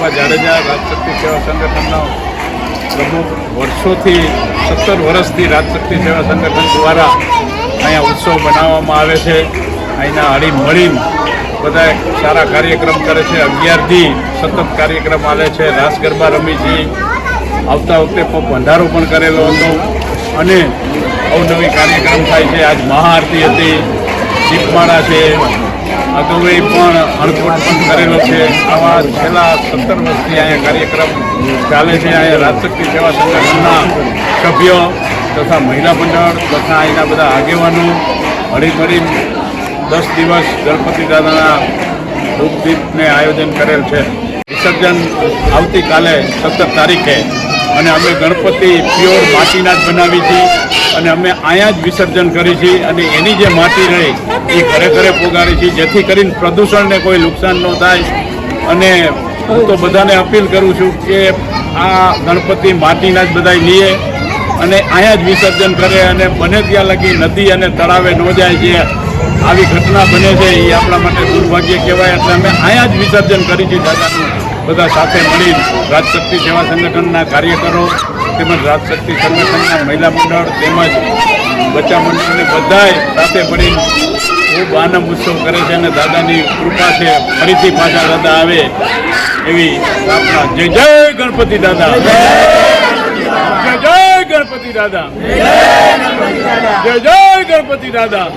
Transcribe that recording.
ગણપતભાઈ જાડેજા રાજશક્તિ સેવા સંગઠનનો પ્રમુખ વર્ષોથી 17 વર્ષથી રાજશક્તિ સેવા સંગઠન દ્વારા અહીંયા ઉત્સવ બનાવવામાં આવે છે. અહીંના હળી મળીને બધા સારા કાર્યક્રમ કરે છે. 11 દી સતત કાર્યક્રમ આવે છે. રાસ ગરબા રમી છે. આવતા વખતે ભંડારો પણ કરેલો હતો અને અવનવી કાર્યક્રમ થાય છે. આજ મહાઆરતી હતી, દીપમાળા છે, અગાઉ પણ અણકોટ પણ કરેલો છે. આવા છેલ્લા 17 વર્ષથી અહીંયા કાર્યક્રમ ચાલે છે. અહીંયા રાજશક્તિ સેવા સંગઠનના સભ્યો તથા મહિલા મંડળ તથા અહીંના બધા આગેવાનો હળીમળી 10 દિવસ ગણપતિ દાદાના ધૂપદીપને આયોજન કરેલ છે. વિસર્જન આવતીકાલે 17 તારીખે અને અમે ગણપતિ પ્યોર માટીના જ બનાવી છીએ અને અમે અહીંયા જ વિસર્જન કરી છીએ અને એની જે માટી રહી એ ઘરે ઘરે પોગાડી છીએ જેથી કરીને પ્રદૂષણને કોઈ નુકસાન ન થાય. અને હું તો બધાને અપીલ કરું છું કે આ ગણપતિ માટીના જ બધા લઈએ અને અહીંયા જ વિસર્જન કરે અને બને ત્યાં લગી નદી અને તળાવે ન જાય. જે આવી ઘટના બને છે એ આપણા માટે દુર્ભાગ્ય કહેવાય. એટલે અમે અહીંયા જ વિસર્જન કરી છીએ દાદાનું બધા સાથે મળી. રાજશક્તિ સેવા સંગઠનના કાર્યકરો તેમજ રાજશક્તિ સંગઠનના મહિલા મંડળ તેમજ બચ્ચા મંડળને બધાએ સાથે મળી ખૂબ આનંદ ઉત્સવ કરે છે અને દાદાની કૃપા છે ફરીથી પાછા દાદા આવે એવી પ્રાર્થના. જય જય ગણપતિ દાદા, જય જય ગણપતિ દાદા, જય જય ગણપતિ દાદા.